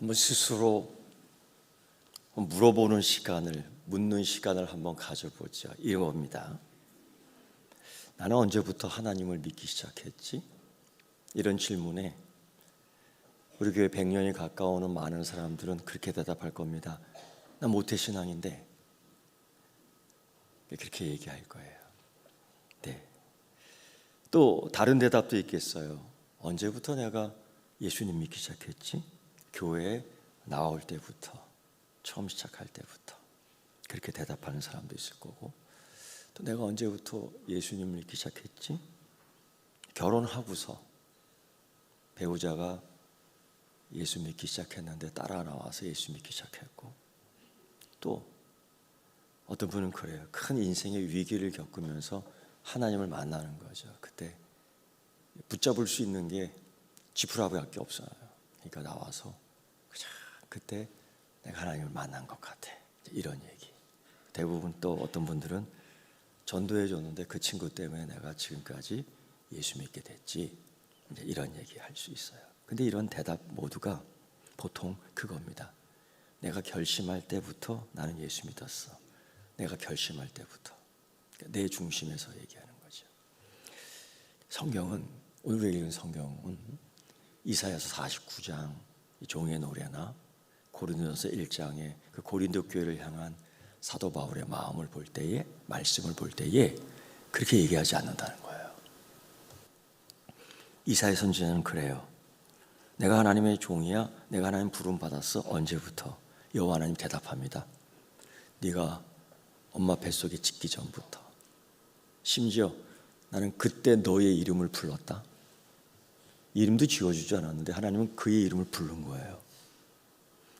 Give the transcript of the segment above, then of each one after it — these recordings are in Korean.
한번 스스로 물어보는 시간을, 묻는 시간을 한번 가져보죠. 이겁니다. 나는 언제부터 하나님을 믿기 시작했지? 이런 질문에 우리 교회 100년이 가까워오는 많은 사람들은 그렇게 대답할 겁니다. 나 모태신앙인데, 그렇게 얘기할 거예요. 네. 또 다른 대답도 있겠어요. 언제부터 내가 예수님 믿기 시작했지? 교회에 나올 때부터, 처음 시작할 때부터. 그렇게 대답하는 사람도 있을 거고, 또 내가 언제부터 예수님을 믿기 시작했지? 결혼하고서 배우자가 예수 믿기 시작했는데 따라 나와서 예수 믿기 시작했고, 또 어떤 분은 그래요. 큰 인생의 위기를 겪으면서 하나님을 만나는 거죠. 그때 붙잡을 수 있는 게 지푸라기밖에 없어요. 그러니까 나와서 그때 내가 하나님을 만난 것 같아. 이런 얘기. 대부분 또 어떤 분들은 전도해 줬는데 그 친구 때문에 내가 지금까지 예수 믿게 됐지. 이런 얘기 할 수 있어요. 근데 이런 대답 모두가 보통 그겁니다. 내가 결심할 때부터 나는 예수 믿었어. 내가 결심할 때부터. 내 중심에서 얘기하는 거죠. 성경은, 오늘 읽은 성경은 이사야서 49장 종의 노래나 고린도전서 1장의 그 고린도 교회를 향한 사도 바울의 마음을 볼 때에, 말씀을 볼 때에 그렇게 얘기하지 않는다는 거예요. 이사야 선지자는 그래요. 내가 하나님의 종이야. 내가 하나님 부름 받았어. 언제부터? 여호와 하나님 대답합니다. 네가 엄마 뱃속에 짓기 전부터. 심지어 나는 그때 너의 이름을 불렀다. 이름도 지어주지 않았는데 하나님은 그의 이름을 부른 거예요.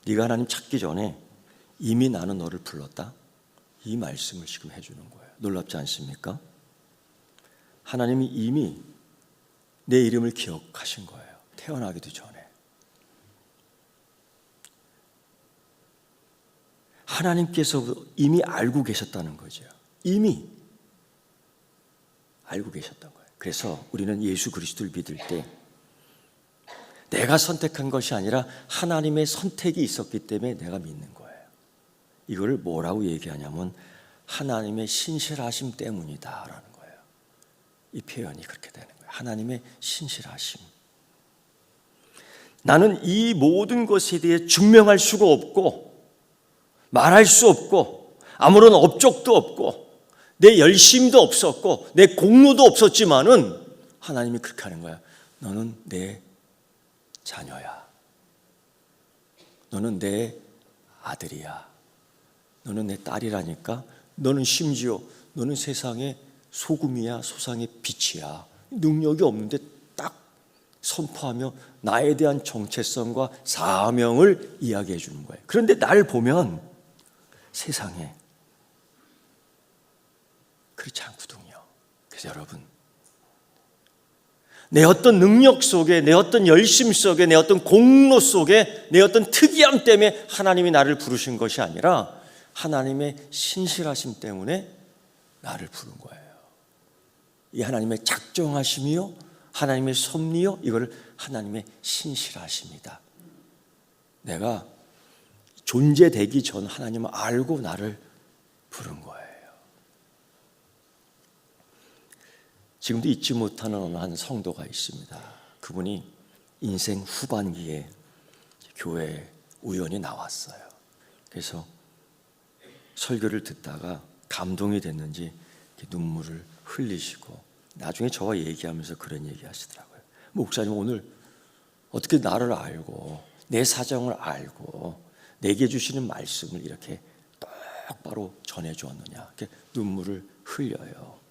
네가 하나님 찾기 전에 이미 나는 너를 불렀다. 이 말씀을 지금 해주는 거예요. 놀랍지 않습니까? 하나님이 이미 내 이름을 기억하신 거예요. 태어나기도 전에. 하나님께서 이미 알고 계셨다는 거죠. 이미 알고 계셨던 거예요. 그래서 우리는 예수 그리스도를 믿을 때 내가 선택한 것이 아니라 하나님의 선택이 있었기 때문에 내가 믿는 거예요. 이걸 뭐라고 얘기하냐면 하나님의 신실하심 때문이다라는 거예요. 이 표현이 그렇게 되는 거예요. 하나님의 신실하심. 나는 이 모든 것에 대해 증명할 수가 없고 말할 수 없고 아무런 업적도 없고 내 열심도 없었고 내 공로도 없었지만은 하나님이 그렇게 하는 거야. 너는 내 자녀야. 너는 내 아들이야. 너는 내 딸이라니까. 너는 심지어 너는 세상의 소금이야. 소상의 빛이야. 능력이 없는데 딱 선포하며 나에 대한 정체성과 사명을 이야기해 주는 거예요. 그런데 나를 보면 세상에 그렇지 않거든요. 그래서 여러분, 내 어떤 능력 속에, 내 어떤 열심 속에, 내 어떤 공로 속에, 내 어떤 특이함 때문에 하나님이 나를 부르신 것이 아니라 하나님의 신실하심 때문에 나를 부른 거예요. 이 하나님의 작정하심이요, 하나님의 섭리요, 이거를 하나님의 신실하심이다. 내가 존재되기 전 하나님을 알고 나를 부른 거예요. 지금도 잊지 못하는 어느 한 성도가 있습니다. 그분이 인생 후반기에 교회에 우연히 나왔어요. 그래서 설교를 듣다가 감동이 됐는지 눈물을 흘리시고 나중에 저와 얘기하면서 그런 얘기 하시더라고요. 목사님, 오늘 어떻게 나를 알고 내 사정을 알고 내게 주시는 말씀을 이렇게 똑바로 전해주었느냐. 이렇게 눈물을 흘려요.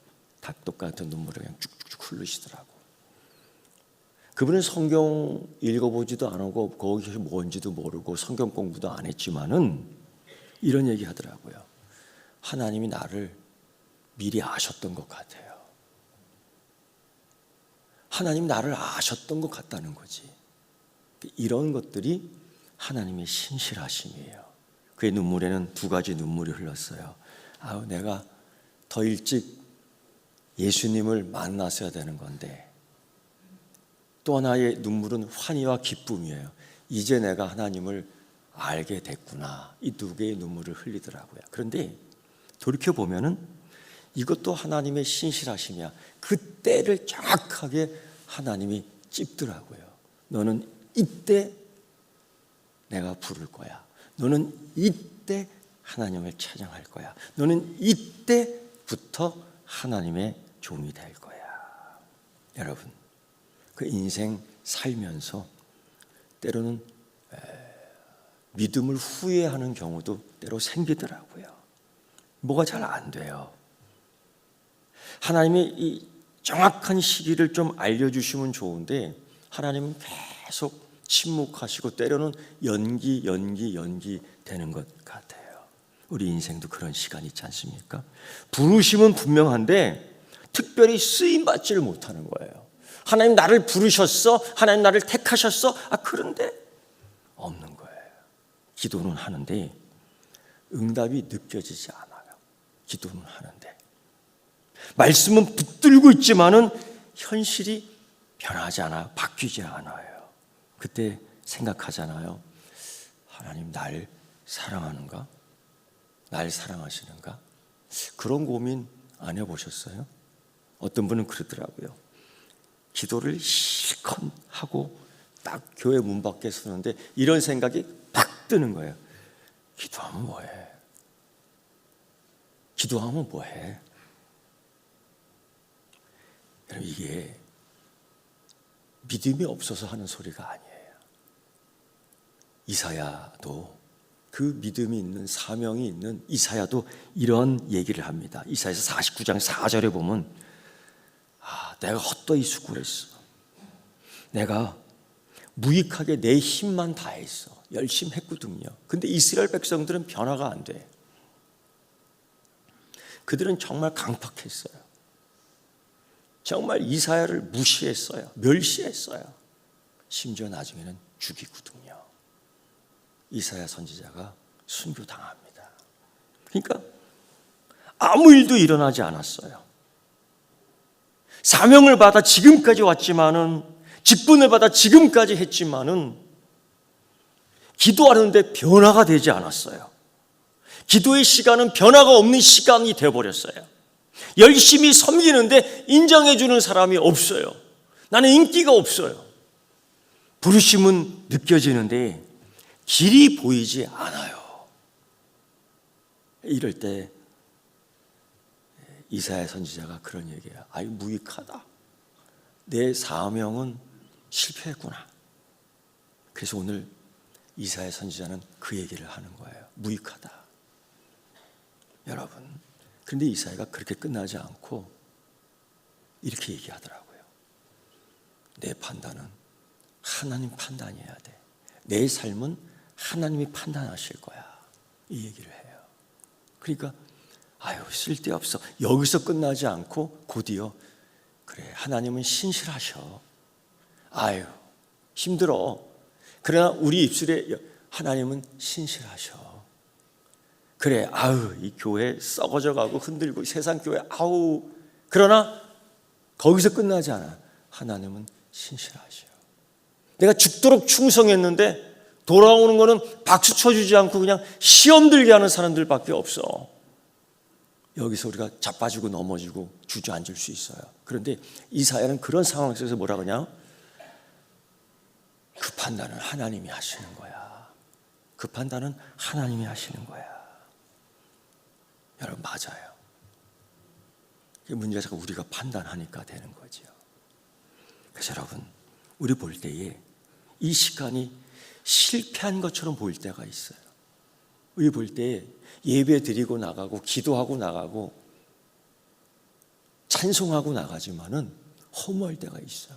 닭독 같은 눈물을 그냥 쭉쭉쭉 흘리시더라고. 그분은 성경 읽어보지도 안 하고 거기서 뭔지도 모르고 성경 공부도 안 했지만은 이런 얘기 하더라고요. 하나님이 나를 미리 아셨던 것 같아요. 하나님이 나를 아셨던 것 같다는 거지. 이런 것들이 하나님의 신실하심이에요. 그의 눈물에는 두 가지 눈물이 흘렀어요. 내가 더 일찍 예수님을 만났어야 되는 건데, 또 하나의 눈물은 환희와 기쁨이에요. 이제 내가 하나님을 알게 됐구나. 이 두 개의 눈물을 흘리더라고요. 그런데 돌이켜보면은 이것도 하나님의 신실하심이야. 그 때를 정확하게 하나님이 찝더라고요. 너는 이때 내가 부를 거야. 너는 이때 하나님을 찬양할 거야. 너는 이때부터 하나님의 종이 될 거야. 여러분, 그 인생 살면서 때로는 믿음을 후회하는 경우도 때로 생기더라고요. 뭐가 잘 안 돼요. 하나님의 이 정확한 시기를 좀 알려주시면 좋은데 하나님은 계속 침묵하시고 때로는 연기 되는 것 같아요. 우리 인생도 그런 시간이 있지 않습니까? 부르심은 분명한데 특별히 쓰임받지를 못하는 거예요. 하나님 나를 부르셨어? 하나님 나를 택하셨어? 그런데 없는 거예요. 기도는 하는데 응답이 느껴지지 않아요. 기도는 하는데 말씀은 붙들고 있지만은 현실이 변하지 않아요. 바뀌지 않아요. 그때 생각하잖아요. 하나님 날 사랑하는가? 날 사랑하시는가? 그런 고민 안 해보셨어요? 어떤 분은 그러더라고요. 기도를 실컷 하고 딱 교회 문 밖에 서는데 이런 생각이 팍 드는 거예요. 기도하면 뭐해? 기도하면 뭐해? 여러분, 이게 믿음이 없어서 하는 소리가 아니에요. 이사야도 그 믿음이 있는 사명이 있는 이사야도 이런 얘기를 합니다. 이사야서 49장 4절에 보면 내가 헛되이 수고했어. 내가 무익하게 내 힘만 다했어. 열심히 했거든요. 근데 이스라엘 백성들은 변화가 안 돼. 그들은 정말 강팍했어요. 정말 이사야를 무시했어요. 멸시했어요. 심지어 나중에는 죽이거든요. 이사야 선지자가 순교당합니다. 그러니까 아무 일도 일어나지 않았어요. 사명을 받아 지금까지 왔지만은, 직분을 받아 지금까지 했지만은 기도하는데 변화가 되지 않았어요. 기도의 시간은 변화가 없는 시간이 되어버렸어요. 열심히 섬기는데 인정해주는 사람이 없어요. 나는 인기가 없어요. 부르심은 느껴지는데 길이 보이지 않아요. 이럴 때 이사야 선지자가 그런 얘기해요. 아이, 무익하다. 내 사명은 실패했구나. 그래서 오늘 이사야 선지자는 그 얘기를 하는 거예요. 무익하다. 여러분, 그런데 이사야가 그렇게 끝나지 않고 이렇게 얘기하더라고요. 내 판단은 하나님 판단이어야 돼. 내 삶은 하나님이 판단하실 거야. 이 얘기를 해요. 그러니까 쓸데없어. 여기서 끝나지 않고 곧이어 그래, 하나님은 신실하셔. 힘들어. 그러나 우리 입술에 하나님은 신실하셔. 그래, 이 교회 썩어져 가고 흔들고 세상 교회 그러나 거기서 끝나지 않아. 하나님은 신실하셔. 내가 죽도록 충성했는데 돌아오는 거는 박수 쳐주지 않고 그냥 시험 들게 하는 사람들밖에 없어. 여기서 우리가 자빠지고 넘어지고 주저앉을 수 있어요. 그런데 이사야는 그런 상황 속에서 뭐라 그러냐? 그 판단은 하나님이 하시는 거야. 그 판단은 하나님이 하시는 거야. 여러분, 맞아요. 문제가 자꾸 우리가 판단하니까 되는 거죠. 그래서 여러분, 우리 볼 때에 이 시간이 실패한 것처럼 보일 때가 있어요. 우리 볼 때 예배 드리고 나가고 기도하고 나가고 찬송하고 나가지만은 허무할 때가 있어요.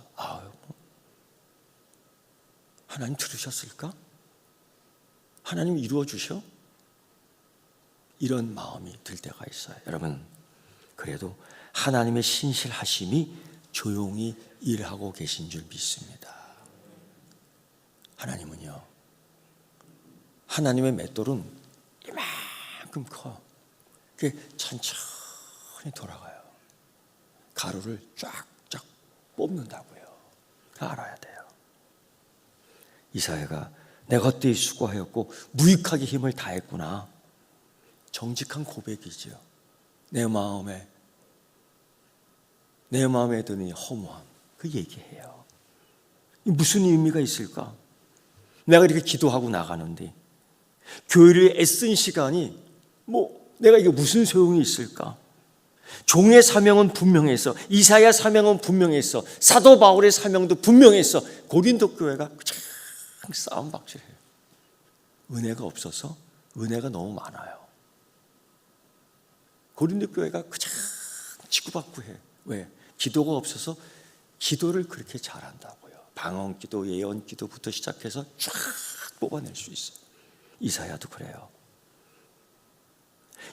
하나님 들으셨을까? 하나님 이루어 주셔? 이런 마음이 들 때가 있어요. 여러분, 그래도 하나님의 신실하심이 조용히 일하고 계신 줄 믿습니다. 하나님은요, 하나님의 맷돌은 이만큼 커. 그게 천천히 돌아가요. 가루를 쫙쫙 뽑는다고요. 알아야 돼요. 이사야가 내가 헛되이 수고하였고 무익하게 힘을 다했구나. 정직한 고백이지요. 내 마음에 드는 허무함, 그 얘기해요. 무슨 의미가 있을까? 내가 이렇게 기도하고 나가는데 교회를 애쓴 시간이 내가 이게 무슨 소용이 있을까? 종의 사명은 분명했어. 이사야 사명은 분명했어. 사도 바울의 사명도 분명했어. 고린도 교회가 그냥 싸움박질해요. 은혜가 없어서 은혜가 너무 많아요. 고린도 교회가 그냥 치고받고해. 왜? 기도가 없어서 기도를 그렇게 잘한다고요. 방언기도, 예언기도부터 시작해서 쫙 뽑아낼 수 있어요. 이사야도 그래요.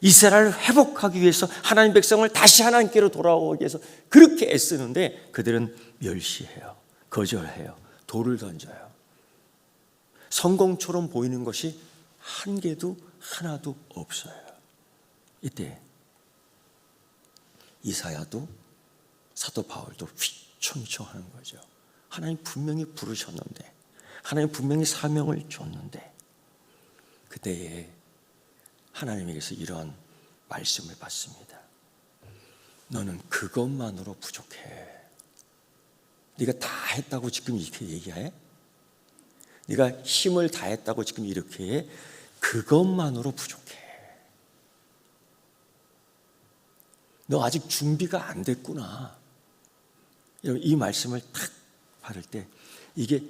이스라엘을 회복하기 위해서 하나님 백성을 다시 하나님께로 돌아오기 위해서 그렇게 애쓰는데 그들은 멸시해요. 거절해요. 돌을 던져요. 성공처럼 보이는 것이 한 개도 하나도 없어요. 이때 이사야도 사도 바울도 휘청휘청 하는 거죠. 하나님 분명히 부르셨는데, 하나님 분명히 사명을 줬는데, 그때에 하나님에게서 이런 말씀을 받습니다. 너는 그것만으로 부족해. 네가 다 했다고 지금 이렇게 얘기해? 네가 힘을 다했다고 지금 이렇게 해? 그것만으로 부족해. 너 아직 준비가 안 됐구나. 이 말씀을 탁 받을 때 이게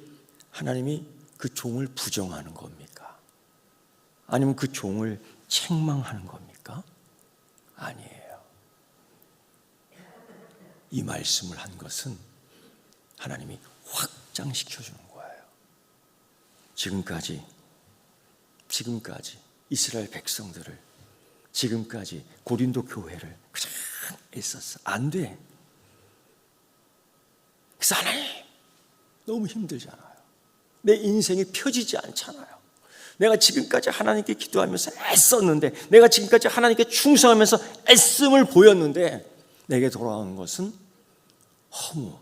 하나님이 그 종을 부정하는 겁니까? 아니면 그 종을 책망하는 겁니까? 아니에요. 이 말씀을 한 것은 하나님이 확장시켜 주는 거예요. 지금까지 이스라엘 백성들을, 지금까지 고린도 교회를 그냥 애썼어. 안 돼. 그래서 하나님 너무 힘들잖아요. 내 인생이 펴지지 않잖아요. 내가 지금까지 하나님께 기도하면서 애썼는데, 내가 지금까지 하나님께 충성하면서 애씀을 보였는데 내게 돌아오는 것은 허무,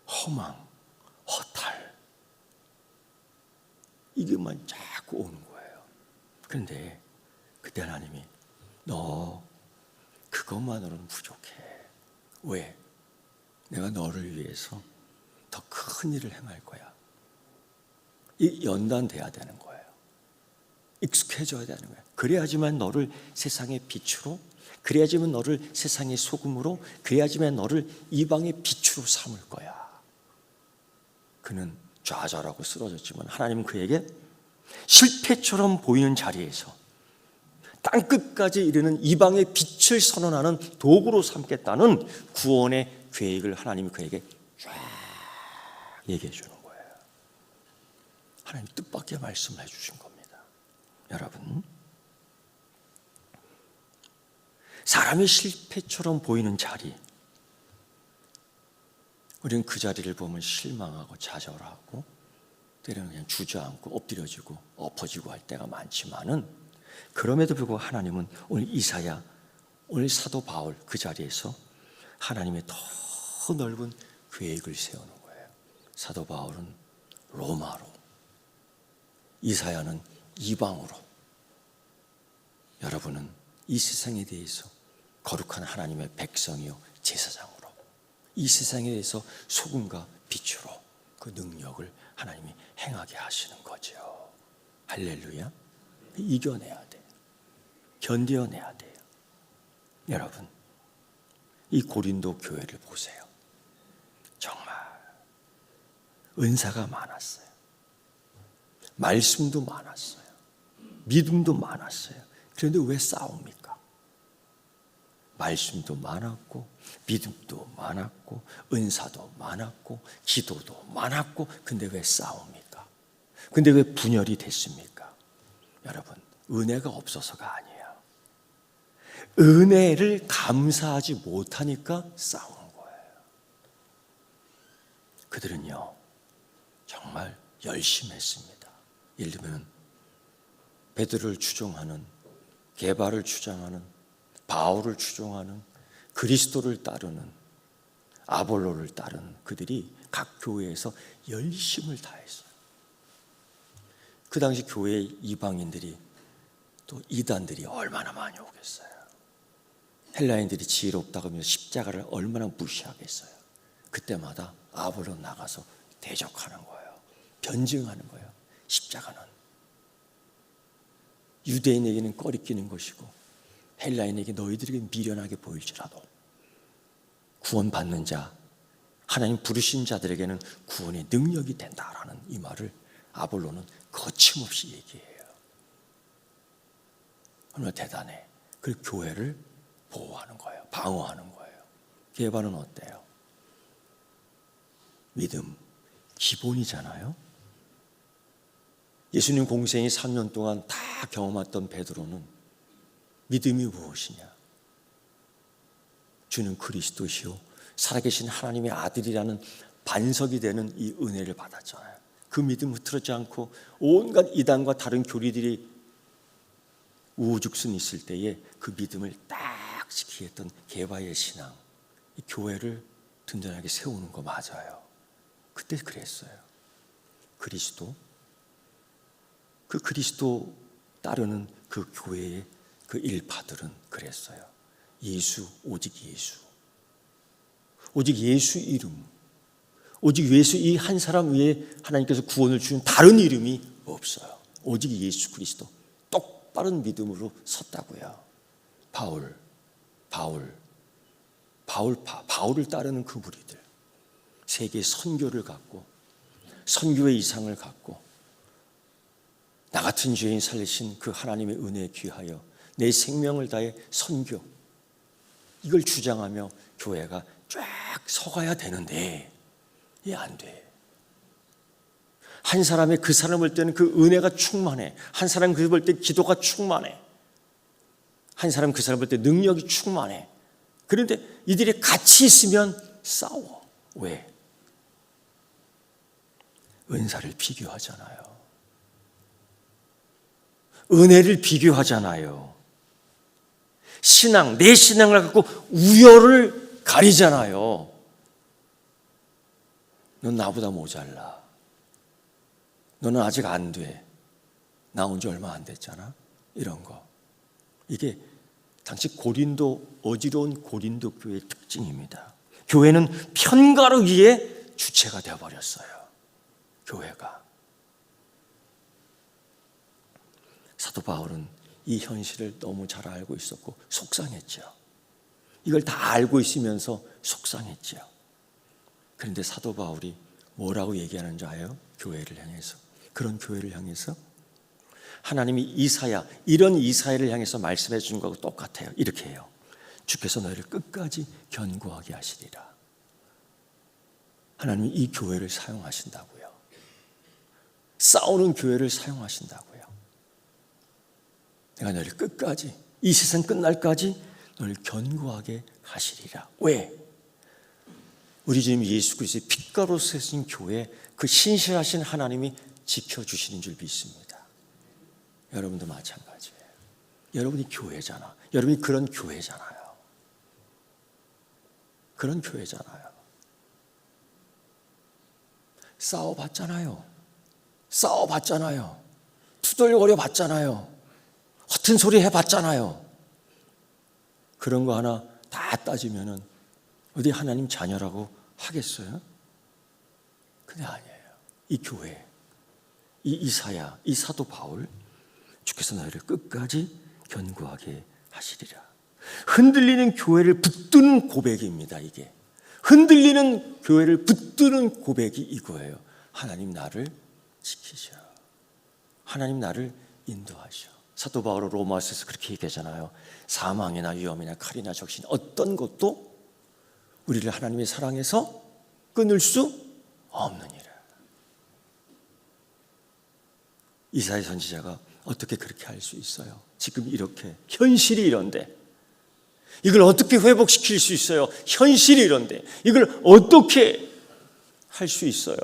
허망, 허탈, 이게만 자꾸 오는 거예요. 그런데 그때 하나님이 너 그것만으로는 부족해. 왜? 내가 너를 위해서 더 큰 일을 행할 거야. 이 연단돼야 되는 거예요. 익숙해져야 되는 거예요. 그래야지만 너를 세상의 빛으로, 그래야지만 너를 세상의 소금으로, 그래야지만 너를 이방의 빛으로 삼을 거야. 그는 좌절하고 쓰러졌지만 하나님은 그에게 실패처럼 보이는 자리에서 땅끝까지 이르는 이방의 빛을 선언하는 도구로 삼겠다는 구원의 계획을 하나님이 그에게 쫙 얘기해 주는 거예요. 하나님 뜻밖의 말씀을 해 주신 겁니다. 여러분, 사람이 실패처럼 보이는 자리, 우리는 그 자리를 보면 실망하고 좌절하고 때로는 그냥 주저앉고 엎드려지고 엎어지고 할 때가 많지만은, 그럼에도 불구하고 하나님은 오늘 이사야, 오늘 사도 바울 그 자리에서 하나님의 더 넓은 계획을 세우는 거예요. 사도 바울은 로마로, 이사야는 이방으로, 여러분은 이 세상에 대해서 거룩한 하나님의 백성이요 제사장으로, 이 세상에 대해서 소금과 빛으로 그 능력을 하나님이 행하게 하시는 거죠. 할렐루야. 이겨내야 돼요. 견뎌내야 돼요. 여러분, 이 고린도 교회를 보세요. 정말 은사가 많았어요. 말씀도 많았어요. 믿음도 많았어요. 그런데 왜 싸웁니까? 말씀도 많았고, 믿음도 많았고, 은사도 많았고, 기도도 많았고, 근데 왜 싸웁니까? 근데 왜 분열이 됐습니까? 여러분, 은혜가 없어서가 아니에요. 은혜를 감사하지 못하니까 싸우는 거예요. 그들은요, 정말 열심히 했습니다. 예를 들면 베드로를 추종하는, 게바를 주장하는, 바울을 추종하는, 그리스도를 따르는, 아볼로를 따르는 그들이 각 교회에서 열심을 다했어요. 그 당시 교회 이방인들이 또 이단들이 얼마나 많이 오겠어요. 헬라인들이 지혜롭다고 하면서 십자가를 얼마나 무시하겠어요. 그때마다 아볼론 나가서 대적하는 거예요. 변증하는 거예요. 십자가는 유대인에게는 꺼리끼는 것이고 헬라인에게 너희들에게 미련하게 보일지라도 구원받는 자, 하나님 부르신 자들에게는 구원의 능력이 된다라는 이 말을 아볼론은 거침없이 얘기해요. 얼마나 대단해. 그리고 교회를 보호하는 거예요. 방어하는 거예요. 게바는 어때요? 믿음, 기본이잖아요. 예수님 공생이 3년 동안 다 경험했던 베드로는 믿음이 무엇이냐? 주는 그리스도시요 살아계신 하나님의 아들이라는 반석이 되는 이 은혜를 받았잖아요. 그 믿음 흐트러지지 않고 온갖 이단과 다른 교리들이 우후죽순 있을 때에 그 믿음을 딱 지키게 했던 게바의 신앙, 이 교회를 든든하게 세우는 거 맞아요. 그때 그랬어요. 그리스도, 그 그리스도 따르는 그 교회의 그 일파들은 그랬어요. 예수, 오직 예수. 오직 예수 이름, 오직 예수 이 한 사람 외에 하나님께서 구원을 주신 다른 이름이 없어요. 오직 예수 그리스도. 똑바른 믿음으로 섰다고요. 바울을 따르는 그 무리들, 세계 선교를 갖고 선교의 이상을 갖고 나 같은 죄인 살리신 그 하나님의 은혜에 귀하여 내 생명을 다해 선교, 이걸 주장하며 교회가 쫙 서가야 되는데 이게 안 돼. 한 사람의 그 사람을 볼 때는 그 은혜가 충만해. 한 사람 그 볼 때 기도가 충만해. 한 사람 그 사람 볼 때 능력이 충만해. 그런데 이들이 같이 있으면 싸워. 왜? 은사를 비교하잖아요. 은혜를 비교하잖아요. 신앙, 내 신앙을 갖고 우열을 가리잖아요. 넌 나보다 모자라. 너는 아직 안 돼. 나온 지 얼마 안 됐잖아. 이런 거. 이게 당시 고린도, 어지러운 고린도 교회의 특징입니다. 교회는 편가르기의 주체가 되어버렸어요. 교회가. 사도 바울은 이 현실을 너무 잘 알고 있었고 속상했죠. 이걸 다 알고 있으면서 속상했죠. 그런데 사도 바울이 뭐라고 얘기하는 줄 아요? 교회를 향해서. 그런 교회를 향해서 하나님이 이사야, 이런 이사야를 향해서 말씀해 준 거하고 똑같아요. 이렇게 해요. 주께서 너희를 끝까지 견고하게 하시리라. 하나님이 이 교회를 사용하신다고요. 싸우는 교회를 사용하신다고요. 내가 너희를 끝까지, 이 세상 끝날까지 너희를 견고하게 하시리라. 왜? 우리 주님 예수 그리스도의 빛가루 세신 교회, 그 신실하신 하나님이 지켜주시는 줄 믿습니다. 여러분도 마찬가지예요. 여러분이 교회잖아. 여러분이 그런 교회잖아요. 그런 교회잖아요. 싸워봤잖아요. 투덜거려 봤잖아요. 허튼 소리 해봤잖아요. 그런 거 하나 다 따지면은 어디 하나님 자녀라고 하겠어요? 근데 아니에요. 이 교회, 이 이사야, 이 사도 바울, 주께서 너희를 끝까지 견고하게 하시리라. 흔들리는 교회를 붙드는 고백입니다. 이게 흔들리는 교회를 붙드는 고백이 이거예요. 하나님 나를 지키셔. 하나님 나를 인도하셔. 사도 바울은 로마서에서 그렇게 얘기하잖아요. 사망이나 위험이나 칼이나 적신 어떤 것도 우리를 하나님의 사랑에서 끊을 수 없느니라. 이사야 선지자가 어떻게 그렇게 할 수 있어요? 지금 이렇게 현실이 이런데 이걸 어떻게 회복시킬 수 있어요? 현실이 이런데 이걸 어떻게 할 수 있어요?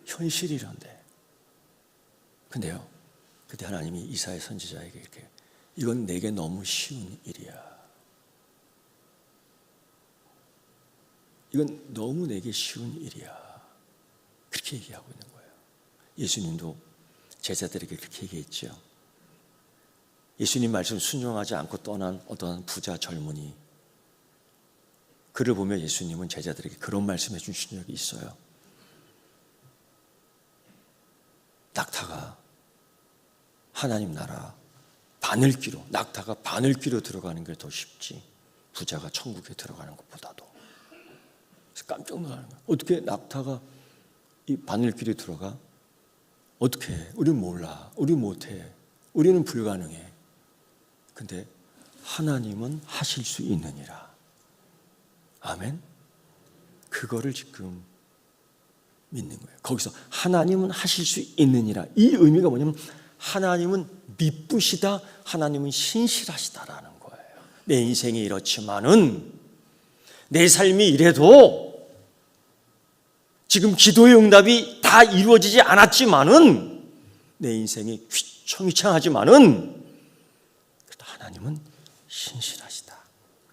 현실이 이런데. 근데요, 그때 하나님이 이사야 선지자에게 이렇게, 이건 내게 너무 쉬운 일이야. 이건 너무 내게 쉬운 일이야. 그렇게 얘기하고 있는 거예요. 예수님도 제자들에게 그렇게 얘기했죠. 예수님 말씀 순종하지 않고 떠난 어떤 부자 젊은이, 그를 보며 예수님은 제자들에게 그런 말씀해 주신 적이 있어요. 낙타가 하나님 나라 바늘귀로, 낙타가 바늘귀로 들어가는 게 더 쉽지 부자가 천국에 들어가는 것보다도. 그래서 깜짝 놀라는 거예요. 어떻게 낙타가 이 바늘귀로 들어가? 어떻게 해? 우리는 몰라. 우리 못해. 우리는 불가능해. 근데 하나님은 하실 수 있느니라. 아멘. 그거를 지금 믿는 거예요. 거기서 하나님은 하실 수 있느니라. 이 의미가 뭐냐면 하나님은 미쁘시다, 하나님은 신실하시다라는 거예요. 내 인생이 이렇지만은, 내 삶이 이래도, 지금 기도의 응답이 다 이루어지지 않았지만은, 내 인생이 휘청휘청하지만은 하나님은 신실하시다,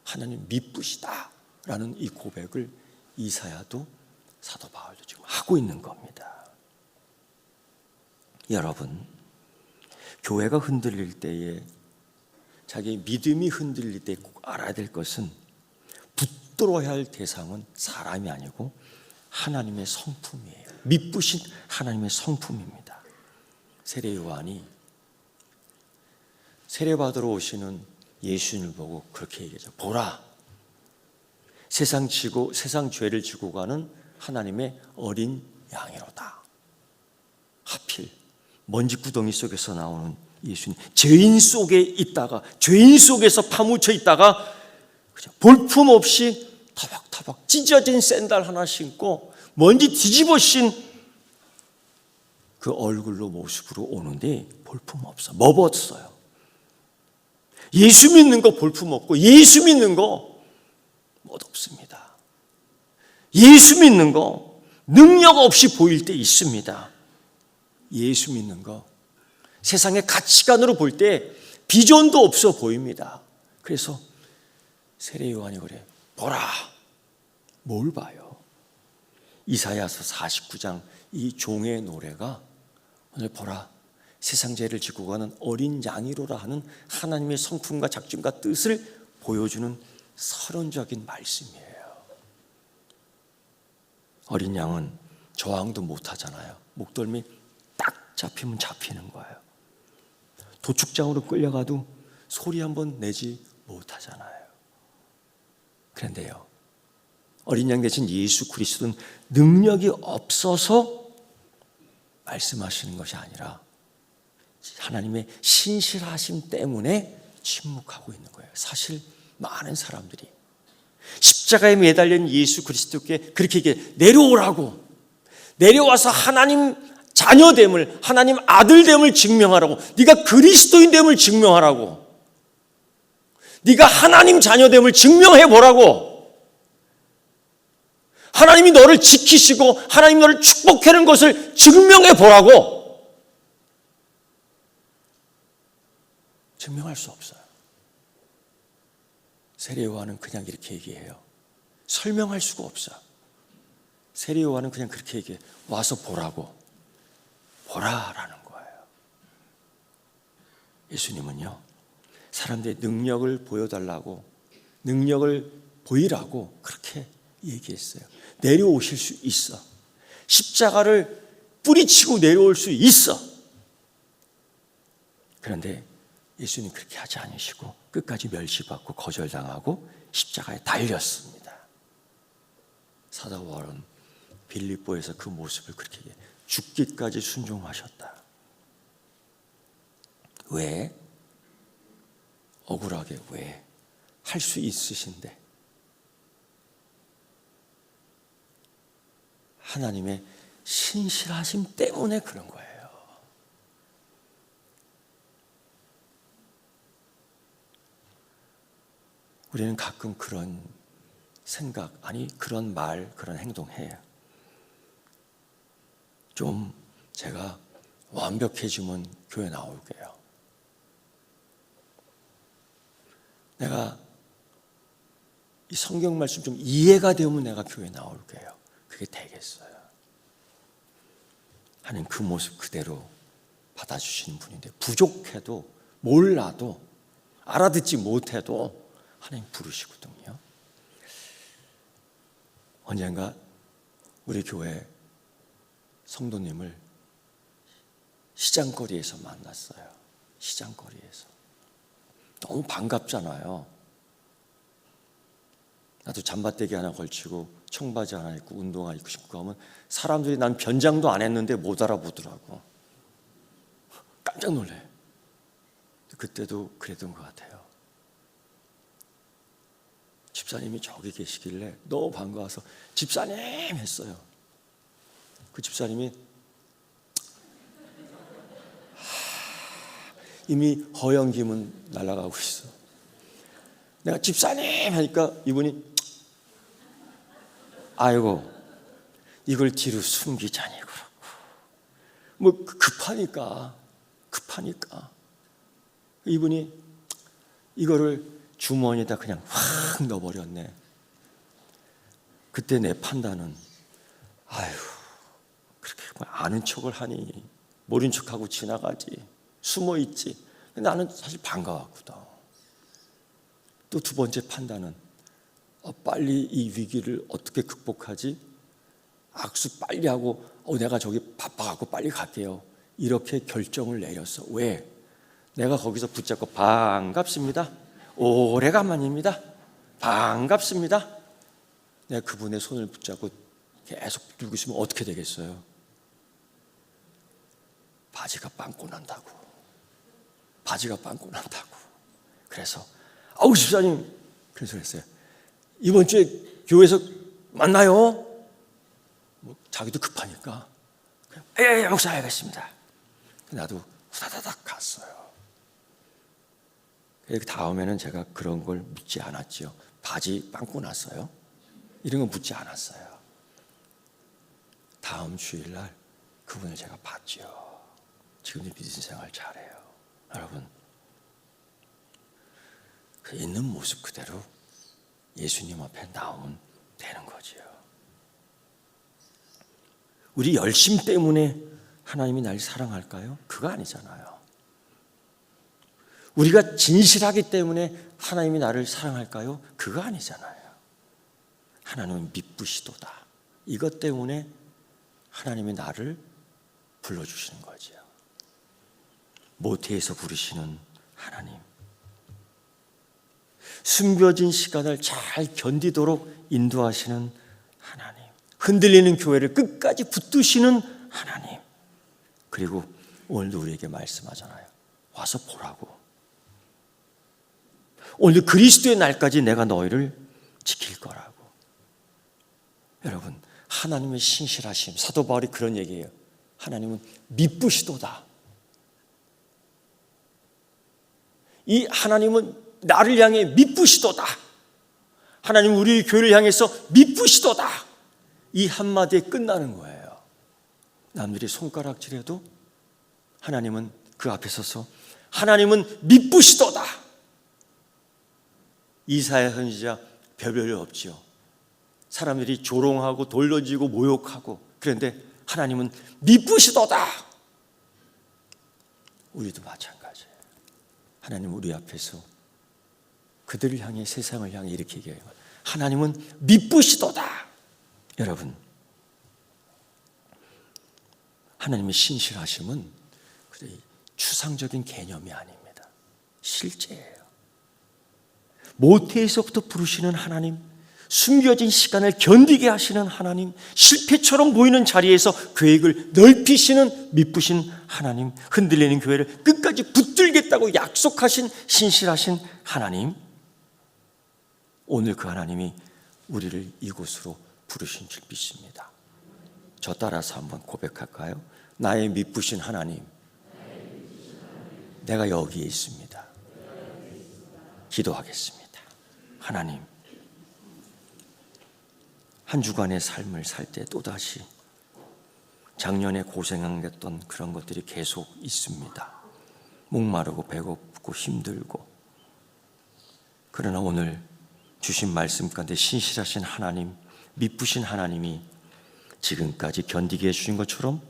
하나님 미쁘시다 라는 이 고백을 이사야도 사도 바울도 지금 하고 있는 겁니다. 여러분, 교회가 흔들릴 때에, 자기 믿음이 흔들릴 때 꼭 알아야 될 것은, 붙들어야 할 대상은 사람이 아니고 하나님의 성품이에요. 미쁘신 하나님의 성품입니다. 세례 요한이 세례받으러 오시는 예수님을 보고 그렇게 얘기하죠. 보라, 세상 죄를 지고 가는 하나님의 어린 양이로다. 하필 먼지구덩이 속에서 나오는 예수님, 죄인 속에 있다가, 죄인 속에서 파묻혀 있다가 볼품없이 타박타박 찢어진 샌들 하나 신고 먼지 뒤집어 씌인 그 얼굴로, 모습으로 오는데 볼품없어. 먹었어요. 예수 믿는 거 볼품없고, 예수 믿는 거 멋없습니다. 예수 믿는 거 능력 없이 보일 때 있습니다. 예수 믿는 거 세상의 가치관으로 볼 때 비전도 없어 보입니다. 그래서 세례 요한이 그래, 보라. 뭘 봐요? 이사야서 49장 이 종의 노래가 오늘 보라, 세상 죄를 지고 가는 어린 양이로라 하는 하나님의 성품과 작중과 뜻을 보여주는 서론적인 말씀이에요. 어린 양은 저항도 못하잖아요. 목덜미 딱 잡히면 잡히는 거예요. 도축장으로 끌려가도 소리 한번 내지 못하잖아요. 그런데요, 어린 양 대신 예수 그리스도는 능력이 없어서 말씀하시는 것이 아니라 하나님의 신실하심 때문에 침묵하고 있는 거예요. 사실 많은 사람들이 십자가에 매달린 예수 그리스도께 그렇게 얘기해, 내려오라고, 내려와서 하나님 자녀됨을, 하나님 아들됨을 증명하라고, 네가 그리스도인됨을 증명하라고, 네가 하나님 자녀됨을 증명해보라고, 하나님이 너를 지키시고 하나님이 너를 축복하는 것을 증명해보라고. 증명할 수 없어요. 세례 요한은 그냥 이렇게 얘기해요. 설명할 수가 없어요. 세례 요한은 그냥 그렇게 얘기해, 와서 보라고, 보라라는 거예요. 예수님은요, 사람들의 능력을 보여달라고, 능력을 보이라고 그렇게 얘기했어요. 내려오실 수 있어. 십자가를 뿌리치고 내려올 수 있어. 그런데 예수님 그렇게 하지 않으시고 끝까지 멸시받고 거절당하고 십자가에 달렸습니다. 사도 바울은 빌립보에서 그 모습을 그렇게 얘기해요. 죽기까지 순종하셨다. 왜? 억울하게 왜? 할 수 있으신데. 하나님의 신실하심 때문에 그런 거예요. 우리는 가끔 그런 생각, 아니 그런 말, 그런 행동해요. 좀 제가 완벽해지면 교회 나올게요. 내가 이 성경 말씀 좀 이해가 되면 내가 교회 나올게요. 그게 되겠어요? 하나님 그 모습 그대로 받아주시는 분인데, 부족해도 몰라도 알아듣지 못해도 하나님 부르시거든요. 언젠가 우리 교회 성도님을 시장거리에서 만났어요. 시장거리에서. 너무 반갑잖아요. 나도 잠바떼기 하나 걸치고 청바지 하나 입고 운동화 입고 신고 가면 사람들이 난 변장도 안 했는데 못 알아보더라고. 깜짝 놀래. 그때도 그랬던 것 같아요. 집사님이 저기 계시길래 너무 반가워서 집사님 했어요. 그 집사님이 이미 허영 기문 날아가고 있어. 내가 집사님 하니까 이분이 아이고 이걸 뒤로 숨기자니 그렇고 뭐 급하니까 이분이 이거를 주머니에다 그냥 확 넣어버렸네. 그때 내 판단은 아유 그렇게 아는 척을 하니 모른 척하고 지나가지 숨어있지. 나는 사실 반가웠거든. 또 두 번째 판단은 빨리 이 위기를 어떻게 극복하지? 악수 빨리 하고 내가 저기 바빠갖고 빨리 갈게요. 이렇게 결정을 내렸어. 왜? 내가 거기서 붙잡고 반갑습니다. 오래간만입니다. 반갑습니다. 내가 그분의 손을 붙잡고 계속 들고 있으면 어떻게 되겠어요? 바지가 빵꾸 난다고. 그래서 아우 집사님 그래서 그랬어요. 이번 주에 교회에서 만나요. 뭐 자기도 급하니까 예 목사 알겠습니다. 나도 후다다닥 갔어요. 그 다음에는 제가 그런 걸 묻지 않았죠. 바지 빵꾸 났어요? 이런 건 묻지 않았어요. 다음 주일날 그분을 제가 봤죠. 지금도 믿음 생활 잘해요. 여러분 그 있는 모습 그대로 예수님 앞에 나오면 되는 거지요. 우리 열심 때문에 하나님이 날 사랑할까요? 그거 아니잖아요. 우리가 진실하기 때문에 하나님이 나를 사랑할까요? 그거 아니잖아요. 하나님은 미쁘시도다. 이것 때문에 하나님이 나를 불러주시는 거죠. 모태에서 부르시는 하나님. 숨겨진 시간을 잘 견디도록 인도하시는 하나님. 흔들리는 교회를 끝까지 붙드시는 하나님. 그리고 오늘도 우리에게 말씀하잖아요. 와서 보라고. 오늘 그리스도의 날까지 내가 너희를 지킬 거라고. 여러분, 하나님의 신실하심, 사도 바울이 그런 얘기예요. 하나님은 미쁘시도다. 이 하나님은 나를 향해 미쁘시도다. 하나님은 우리 교회를 향해서 미쁘시도다. 이 한마디에 끝나는 거예요. 남들이 손가락질해도 하나님은 그 앞에 서서 하나님은 미쁘시도다. 이사야 선지자 별별 없지요. 사람들이 조롱하고 돌려지고 모욕하고 그런데 하나님은 미쁘시도다. 우리도 마찬가지예요. 하나님 우리 앞에서 그들을 향해 세상을 향해 이렇게 얘기해요. 하나님은 미쁘시도다. 여러분, 하나님의 신실하심은 추상적인 개념이 아닙니다. 실제예요. 모태에서부터 부르시는 하나님, 숨겨진 시간을 견디게 하시는 하나님, 실패처럼 보이는 자리에서 계획을 넓히시는 미쁘신 하나님, 흔들리는 교회를 끝까지 붙들겠다고 약속하신 신실하신 하나님, 오늘 그 하나님이 우리를 이곳으로 부르신 줄 믿습니다. 저 따라서 한번 고백할까요? 나의 미쁘신 하나님, 내가 여기에 있습니다. 기도하겠습니다. 하나님, 한 주간의 삶을 살 때 또다시 작년에 고생했던 그런 것들이 계속 있습니다. 목마르고 배고프고 힘들고. 그러나 오늘 주신 말씀 가운데 신실하신 하나님, 미쁘신 하나님이 지금까지 견디게 해주신 것처럼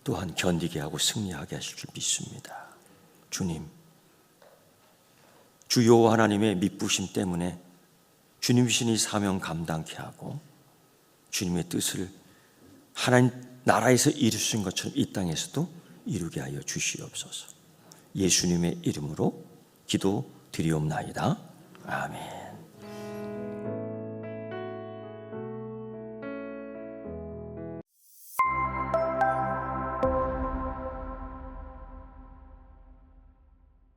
또한 견디게 하고 승리하게 하실 줄 믿습니다. 주님, 주 여호와 하나님의 미쁘심 때문에 주님 신이 사명 감당케 하고 주님의 뜻을 하나님 나라에서 이루신 것처럼 이 땅에서도 이루게 하여 주시옵소서. 예수님의 이름으로 기도드리옵나이다. 아멘.